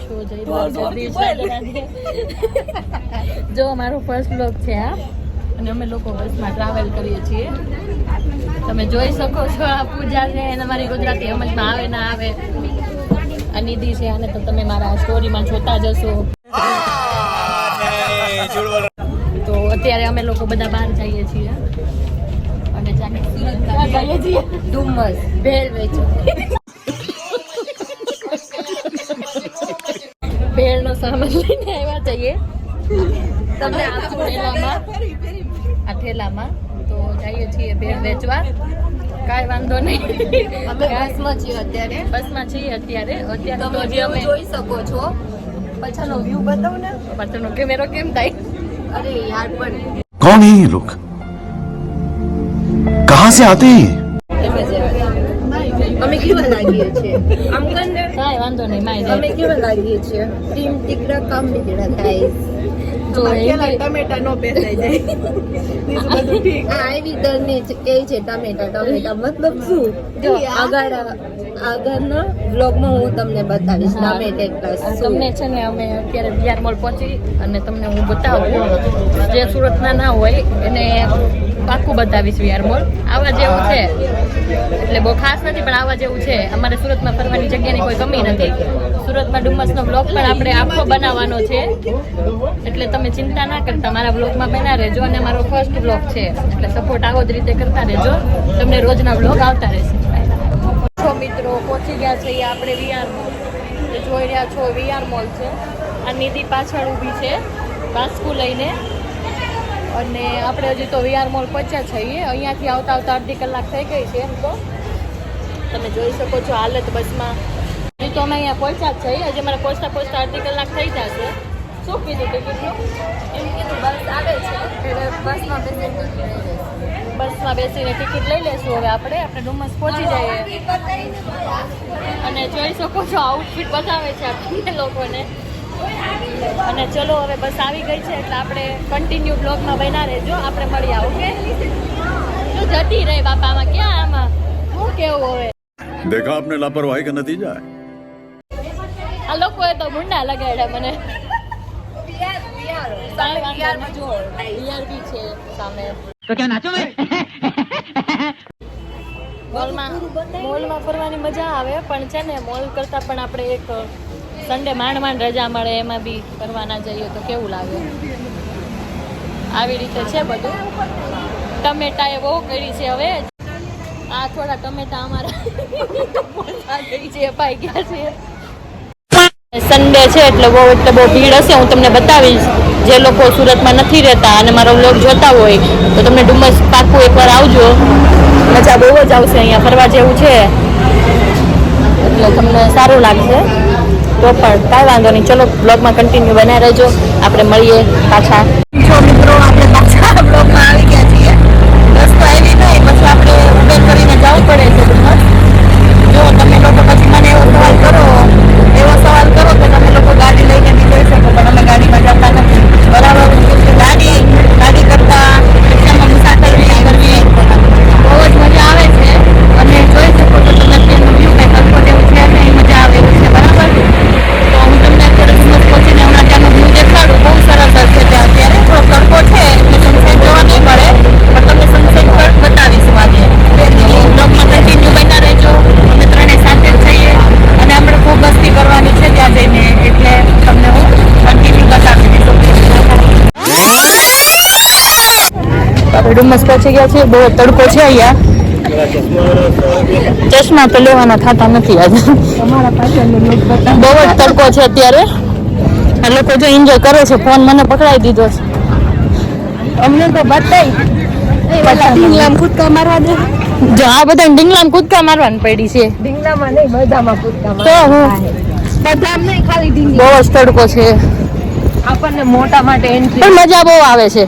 છો? જય દ્વારકાધીશ. જો અમારો ફર્સ્ટ બ્લોગ છે આ, અને અમે લોકો બસમાં ટ્રાવેલ કરીએ છીએ. તમે જોઈ શકો છો આ પૂજા છે અને અમારી ગુજરાતી સમજમાં આવે ના આવે. આ નિધિ છે, આને તો તમે મારા સ્ટોરીમાં જોતા જશો. તો અત્યારે અમે લોકો બધા બહાર જઈએ છીએ અને જઈએ છીએ ડુમસ ભેળ વેચવા. ભેળનો સામાન લઈને આવ્યા છીએ તમને આ ઠેલામાં. તો જઈએ છીએ ભેળ વેચવા. કાંઈ વાંધો નહીં, અમે બસમાં છીએ અત્યારે. અત્યારે તો જે અમે જોઈ શકો છો. પાછળનો વ્યૂ બતાવો ને. પાછળનો કેમેરો કેમ થાય? અરે યાર પણ कौन है ये लोग? कहाँ से आते हैं? અમે કેવા લાગીએ છીએ આમ કરીને? કાંઈ વાંધો નહીં માય. અમે કેવા લાગીએ છીએ? ટીમ ટીકડા કામ બીજડા થાય. જો ટમેટા નો પેસાઈ જાય. બીજું બધું ઠીક. આ આવી દરને કે છે ટમેટા મતલબ શું? જો આગળના વ્લોગમાં હું તમને બતાવીશ ટમેટા. તમને છે ને અમે અત્યારે વીઆર મોલ પહોંચી અને તમને હું બતાવું. જે સુરતના ના હોય એને પાક્કું બતાવીશ વીઆર મોલ. આવા જેવું છે એટલે બહુ ખાસ નથી, પણ આવા જેવું છે. અમારે સુરતમાં ફરવાની જગ્યાની કોઈ કમી નથી. સુરતમાં ડુમસનો બ્લોગ પણ આપણે આખો બનાવવાનો છે, એટલે તમે ચિંતા ના કરતા, મારા બ્લોગમાં બના રહેજો. અને મારો ફર્સ્ટ બ્લોગ છે એટલે સપોર્ટ આવો જ રીતે કરતા રહેજો. તમને રોજના બ્લોગ આવતા રહેશે. મિત્રો પહોંચી ગયા છે આપણે વીઆર મોલ. જોઈ રહ્યા છો વીઆર મોલ છે. આ નિધિ પાછળ ઊભી છે બાસ્કુ લઈને. અને આપણે હજી તો વીઆર મોલ પહોંચ્યા છીએ. અહીંયાથી આવતા અડધી કલાક થઈ ગઈ છે. એમ તો તમે જોઈ શકો છો હાલત બસમાં. હજી તો અમે અહીંયા પહોંચ્યા જ છીએ. હજી અમારે પહોંચતા અડધી કલાક થઈ જશે. શું કીધું ટિકિટનું? એમ કીધું બસ આવે છે એટલે બસમાં બેસીને ટિકિટ બસમાં બેસીને ટિકિટ લઈ લઈશું. લઈ લેશું. હવે આપણે ડુમસ પહોંચી જઈએ. અને જોઈ શકો છો આઉટફિટ બતાવે છે આપણને લોકોને. અને ચલો હવે બસ આવી ગઈ છે એટલે આપણે કન્ટિન્યુ બ્લોગમાં બના રહેજો. આપણે મળ્યા. ઓકે? શું જતી રહી બાપામાં? ક્યાં આમાં શું કેવું હવે? देखा आपने लापरवाही का नतीजा है. આ લોકોએ તો ગુંડા લગાડ્યા મને. છે સામે. તો ક્યાં નાચો મે? મોલમાં ફરવાની મજા આવે, પણ છે ને મોલ કરતા પણ આપણે એક સન્ડે માંડ રજા મળે એમાં બી ફરવાના જઈએ તો કેવું લાગે. આવી રીતે છે બધું. ટમેટા એ બહુ કરી છે. હવે આ થોડા ટમેટા અમારા પાઈ ગયા છે. સન્ડે છે એટલે બહુ ભીડ હશે. હું તમને બતાવીશ. જે લોકો સુરતમાં નથી રહેતા અને મારો વ્લોગ જોતા હોય તો તમને ડુમસ પાક્કું એકવાર આવજો. મજા બહુ જ આવશે. અહીંયા ફરવા જેવું છે એટલે તમને સારું લાગશે. તો પણ કાંઈ વાંધો નહીં. ચલો બ્લોગમાં કન્ટિન્યુ બનાવી રહેજો. આપણે મળીએ પાછા. જો મિત્રો આપણે પાછા બ્લોગમાં આવી ગયા છીએ. બસ તો આવી નહીં, પછી આપણે ઉબેર કરીને જવું પડે છે ડુમસ. જો તમે લોકો પછી મને એવો સવાલ કરો તો તમે લોકો ગાડી લઈને બી જઈ શકો, પણ અમે ગાડીમાં જતા નથી. બરાબર? ગાડી કરતા રિક્ષામાં મુસાફરી કરવી બહુ જ મજા આવે છે. અને જોઈ શકો છો તમે ત્યાંનું વ્યૂ કંઈ કલ્પો જેવું છે ને, એ મજા આવે એવું છે. બરાબર? તો હું તમને અત્યારે ડુમસ પહોંચીને હમણાં ત્યાંનું વ્યૂ દેખાડું. બહુ સરસ હશે ત્યાં. અત્યારે થોડો તડકો છે એટલે સનસેટ જોવા નહીં મળે, પણ તમને સનસેટ પણ બતાવીશું આજે. બ્લોગમાં કન્ટિન્યુ બના રહેજો. અમે ત્રણેય સાથે જ જઈએ અને આપણે ખૂબ મસ્તી કરવાની છે ત્યાં જઈને, એટલે તમને હું કન્ટિન્યુ બતાવી દઈશું. આપણે ડુમસ પહોંચી ગયા છીએ. બહુ તડકો છે અહીંયા. ચશ્મા તો લેવાના થતા નથી આજે. બહુ જ તડકો છે અત્યારે. આ લોકો જો એન્જોય કરે છે. ફોન મને પકડાઈ દીધો છે. અમને તો બતાવી ઢીંગલામાં કૂદકા મારવા દે. જો આ બધા ઢીંગલામાં કૂદકા મારવાની પડી છે. ઢીંગલામાં નહીં, બધામાં કૂદકા તો હું બધામાં નહીં, ખાલી ઢીંગલા. બહુ જ તડકો છે. આપણને મોટા માટે એન્ટ્રી પણ મજા બહુ આવે છે.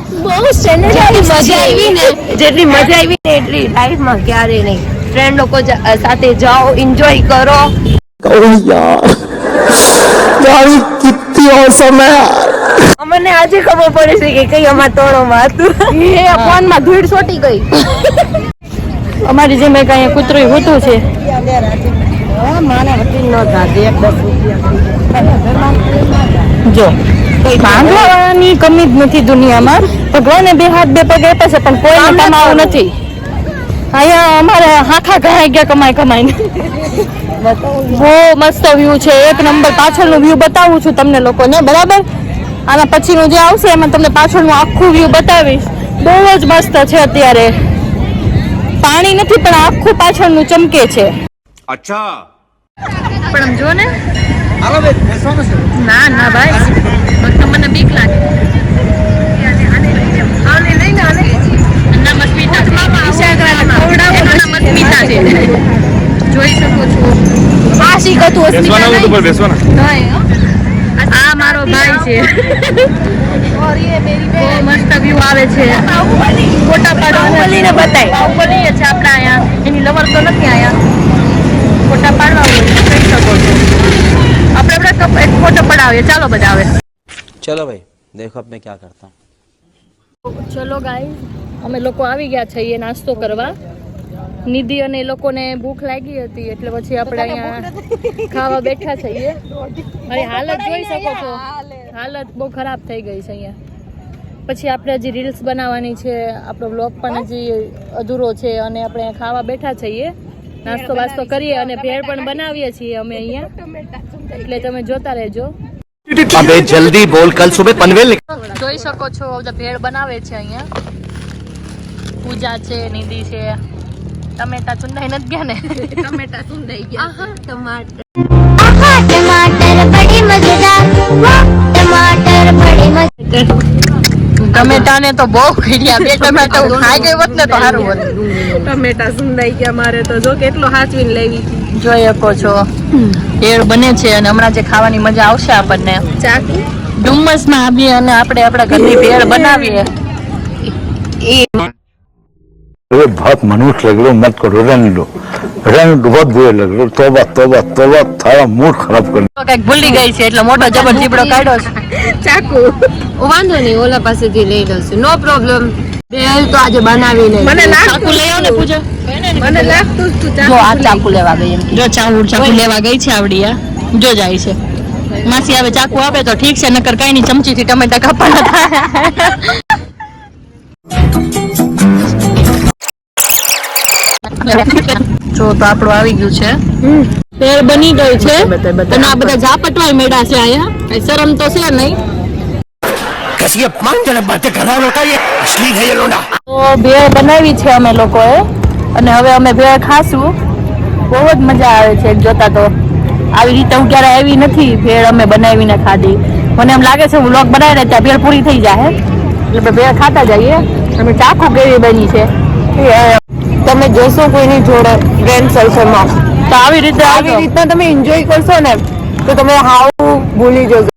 જેટલી મજા આવી ને એટલી લાઈફમાં ક્યારે નહીં. ફ્રેન્ડ લોકો સાથે જાઓ, એન્જોય કરો. અમને આજે ખબર પડે છે કે કઈ અમારા તોડોમાં હતું. એ ફોનમાં ધૂળ સોટી ગઈ. અમારી જેમ એક અહીંયા કૂતરું હોતું છે. માને વકીલ નો થાય 10 રૂપિયા જો માંગવાની કમી જ નથી દુનિયામાં. ભગવાને બે હાથ બે પગ આપ્યા છે પણ કોઈ કમાવું નથી. અહીંયા અમારે હાખા ઘાઈ ગયા કમાઈને. બહુ મસ્ત વ્યૂ છે, એક નંબર. પાછળનું વ્યૂ બતાવું છું તમને લોકોને, બરાબર? આના પછીનું જે આવશે એમાં તમને પાછળનું આખું વ્યૂ બતાવીશ. બહુ જ મસ્ત છે. અત્યારે પાણી નથી પણ આખું પાછળનું ચમકે છે. अच्छा પણ આમ જો ને, ના ના ભાઈ, ફક્ત મને બીક લાગે. જોઈ શકો છો આ મારો ભાઈ છે. બહુ મસ્ત વ્યૂ આવે છે. ફોટા પાડવાને બતાય બાહુબલી છે આપણા અહીંયા. એની લવર તો નથી અહીંયા. ફોટા પાડવા હોય તો કહી શકો છો. આપણે એક ફોટો પડાવીએ. ચાલો બધા આવે. चलो भाई देखो अब मैं क्या करता हूँ. ચલો ગાઈસ, અમે લોકો આવી ગયા છીએ નાસ્તો કરવા. નિધિ અને એ લોકોને ભૂખ લાગી હતી એટલે પછી આપણે અહીંયા ખાવા બેઠા છીએ. મારી હાલત જોઈ શકો છો, હાલત બહુ ખરાબ થઈ ગઈ છે અહીંયા. પછી આપણે હજી રીલ્સ બનાવવાની છે, આપણો વ્લોગ પણ હજી અધૂરો છે અને આપણે ખાવા બેઠા છીએ. નાસ્તો વાસ્તો કરીએ અને ભેળ પણ બનાવીએ છીએ અમે અહીંયા, એટલે તમે જોતા રહેજો. अबे जल्दी बोल, कल सुबह पनवेल જોઈ શકો છો બધા ભેળ બનાવે છે અહીંયા. પૂજા છે, નિધિ છે. ટમેટા ચુંદાઈ નથી ગયા ને? ટમેટા સુંદાઈ ગયા. ટમાટર बड़ी मजेदार, टमाटर बड़ी मजेदार. ટમેટા ને તો બહુ ખીડ્યા. બે ટમેટા ખાઈ ગઈ હોત ને તો સારું હોત. ટમેટા સુંદાઈ ગયા મારે તો. જો કેટલો હાચવીને લેવી. જોઈ શકો છો ભેળ બને છે અને હમણાં જે ખાવાની મજા આવશે આપણને. ચાકુ ડુમ્મસમાં આવીએ અને આપણે આપણા ઘરની ભેળ બનાવીએ. अरे बहुत मनुष्य लग रहे हो, मत करो, रहने दो बहुत बुरे लग रहे हो. तौबा तौबा तौबा, थारा मूड खराब कर. કઈક ભૂલી ગઈ છે એટલે મોટો જબર જીબડો કાઢ્યો છે. ચાકુ વાંધો નહીં, ઓલા પાસેથી લઈ લઉં. નો પ્રોબ્લેમ. ભેળ તો આજે બનાવી લઈ. મને ચાકુ લઈ આવ ને પૂજા. મને લાગતું તું જો આ ચાકુ લેવા ગઈ એમ. જો ચાકુ લેવા ગઈ છે આવડી. આ જો જાય છે. માસી આવે ચાકુ આપે તો ઠીક છે, નકર કઈ ની ચમચી થી ટમેટા કાપવાના થાય. જો તો આપણું આવી ગયું છે. ભેળ બની ગઈ છે અને આ બધા ઝાપટવાય મેળા છે અહીંયા. કઈ શરમ તો છે નહીં. कैसी अपमानजनक बातें कर रहा है ये असली है ये लोना. તો ભેળ બનાવી છે અમે લોકોએ અને હવે અમે ભેળ ખાશું. બહુ જ મજા આવે છે જોતા. તો આવી રીતે હું ક્યારે આવી નથી. ભેળ અમે બનાવીને ખાધી. મને એમ લાગે છે હું વ્લોગ બનાવીને ત્યાં ભેળ પૂરી થઈ જાય એટલે ભેળ ખાતા જઈએ. અમે ચાકુ કેવી બની છે તમે જોશો કોઈની જોડે ફ્રેન્ડ સર્કલમાં તો આવી રીતના તમે એન્જોય કરશો ને તો તમે હાવ ભૂલી જશો.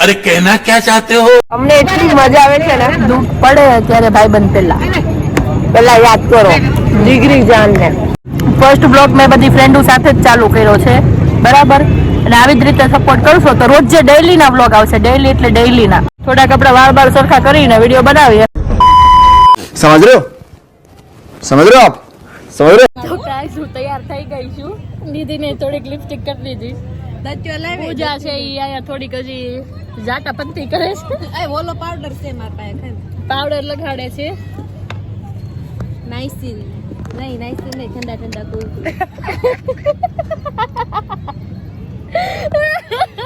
अरे कहना क्या चाहते हो. અમને એટલી મજા આવે છે ને. દુઃખ પડે ત્યારે ભાઈબંધ પેલા યાદ કરો જીગરી જાન ને. ફર્સ્ટ બ્લોગ મેં બધી ફ્રેન્ડો સાથે જ ચાલુ કર્યો છે, બરાબર? અને આવી જ રીતે સપોર્ટ કરશો તો રોજ જે ડેઈલી ના બ્લોગ આવશે. ડેઈલી એટલે ડેઈલી ના. થોડાક આપણે વાર સરખા કરીને વિડીયો બનાવીએ. समझ रहे हो आप समझ रहे हो. તો ગાઈસ હું તૈયાર થઈ ગઈ છું. દીદીને થોડીક લિપસ્ટિક કરી દીધી. પૂજા છે ઈ આયા થોડીક હજી જાટા પંતી કરે છે. ઓલો પાવડર છે મારા પાસે. પાવડર લગાડે છે. નાઈસી નહીં ઠંડા કુલ.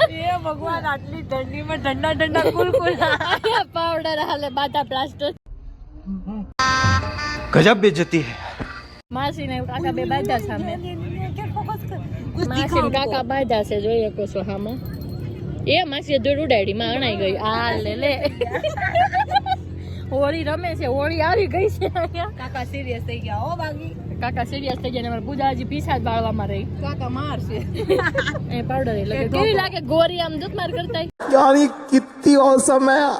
એ ભગવાન આટલી ઠંડીમાં ઠંડા કુલ પાવડર હાલે બાટા પ્લાસ્ટર. गजब बेइज्जती है. માસી ને કાકા બે બાજા સામે. માસી ને કાકા બાજા છે, જોઈ શકો છો હામાં. એ માસી ધૂળ ઉડાડી માં અણાઈ ગઈ. આ લે હોળી રમે છે. હોળી આવી ગઈ છે અહીંયા. કાકા સિરિયસ થઈ ગયા હો બાગી. કાકા સિરિયસ થઈ ગયા. મારા પૂજા હજી પીસા જ બાળવામાં રહી. કાકા મારશે. એ પાવડર એટલે કેવી લાગે ગોરી આમ દૂધ માર કરતા. यानी कितनी औसम है यार.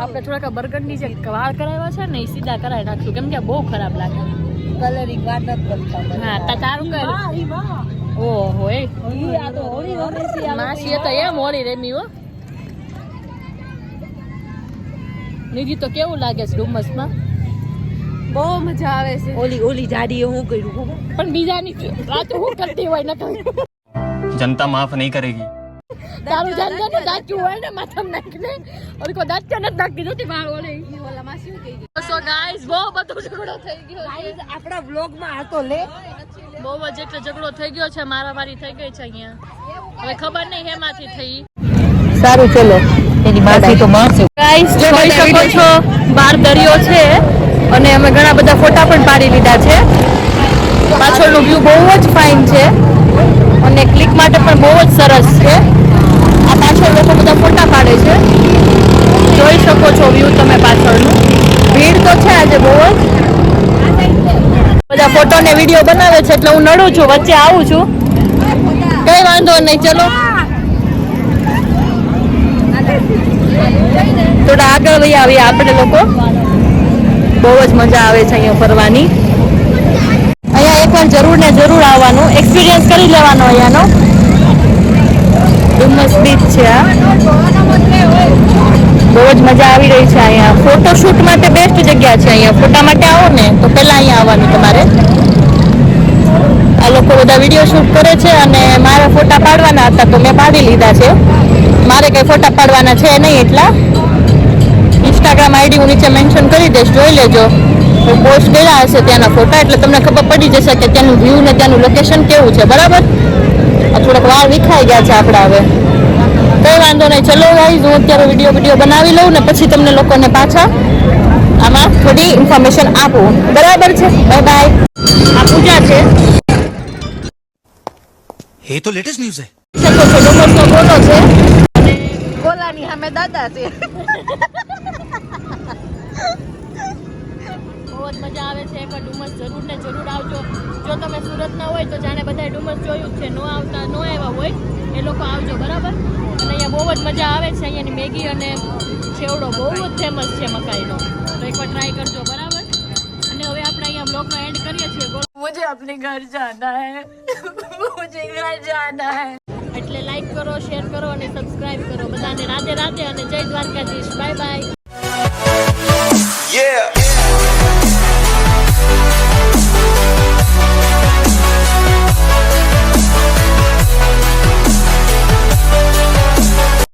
આપણે થોડાક બરગંડી જે વાળ કરાવ્યા છે ને એ સીધા કરાવી નાખશું, કેમ કે બહુ ખરાબ લાગે. કલરિંગ વાત જ કરતા. હા તારું કર. ઓહો એ આ તો હોળી રમે છે. માસી તો એમ હોળી રમી હો. નિધિ તો કેવું લાગે છે ડુમ્મસમાં? બહુ મજા આવે છે. ઓલી જાડીએ હું કર્યું ખબર? પણ બીજાની રાત હું કરતી હોય ન કહ્યું जनता माफ नहीं करेगी. તારું જાન દાચ્યું હોય ને માથામાં નાખીને ઓર કો દાચ્યો ન નાખી દોતી બાર ઓલે ઓલામાં શું કહી ગઈ. સો ગાઈસ બહુ બધો ઝઘડો થઈ ગયો છે આપણા બ્લોગ માં હતો લે. બહુ જ એટલે ઝઘડો થઈ ગયો છે, મારામારી થઈ ગઈ છે અહીંયા. હવે ખબર નહીં હેમાંથી થઈ. સારું ચલો એની માસી તો મારશે. ગાઈસ જોઈ શકો છો બાર દરિયો છે અને અમે ઘણા બધા ફોટા પણ પાડી લીધા છે. પાછળનું વ્યૂ બહુ જ ફાઇન છે અને ક્લિક માટે પણ બહુ જ સરસ છે. આ પાછળ લોકો બધા ફોટા પાડે છે, જોઈ શકો છો વ્યૂ તમે પાછળનું. ભીડ તો છે આજે બહુ જ, બધા ફોટો ને વિડીયો બનાવે છે એટલે હું નડું છું, વચ્ચે આવું છું. કઈ વાંધો નહીં, ચલો થોડા આગળ વહી આવીએ આપણે લોકો. બહુ જ મજા આવે છે અહીંયા ફરવાની. અહીંયા એકવાર જરૂર ને જરૂર આવવાનું, એક્સપિરિયન્સ કરી લેવાનો અહીંયાનો. ડુમસ બીચ છે આ. બહુ જ મજા આવી રહી છે અહીંયા. ફોટોશૂટ માટે બેસ્ટ જગ્યા છે અહીંયા. ફોટા માટે આવો ને તો પહેલા અહીંયા આવવાનું તમારે. આ લોકો બધા વિડીયો શૂટ કરે છે અને મારા ફોટા પાડવાના હતા તો મેં પાડી લીધા છે. મારે કઈ ફોટા પાડવાના છે નહીં એટલા. ઇન્સ્ટાગ્રામ આઈડી હું નીચે મેન્શન કરી દઈશ, જોઈ લેજો. હું પોસ્ટ કર્યા હશે ત્યાંના ફોટા એટલે તમને ખબર પડી જશે કે ત્યાંનું વ્યૂ ને ત્યાંનું લોકેશન કેવું છે. બરાબર, આ થોડાક વાળ વિખાઈ ગયા છે આપણા. હવે કઈ વાંધો નહીં, ચલો ગાઈઝ હું અત્યારે વિડીયો બનાવી લઉં ને પછી તમને લોકોને પાછા આમાં થોડી ઇન્ફોર્મેશન આપું. બરાબર છે, બાય બાય. આ પૂજા છે, ये तो लेटेस्ट न्यूज़ है. શકો છો ડુમસનો ગોલો છે. ગોલાની સામે દાદા છે. બહુ જ મજા આવે છે. એકવાર ડુમસ જરૂર ને જરૂર આવજો. જો તમે સુરતના હોય તો જાણે બધાએ ડુમસ જોયું જ છે, નો આવ્યા હોય એ લોકો આવજો. બરાબર, અને અહીંયા બહુ જ મજા આવે છે. અહીંયાની મેગી અને છેવડો બહુ જ ફેમસ છે મકાઈનો, તો એકવાર ટ્રાય કરજો. બરાબર, અને હવે આપણે અહીંયા બ્લોગનો એન્ડ કરીએ છીએ. મુझे अपने घर जाना है, मुझे घर जाना है. એટલે લાઈક કરો, શેર કરો અને સબસ્ક્રાઇબ કરો. બધાને રાધે રાધે અને જય દ્વારકાધીશ. Bye bye.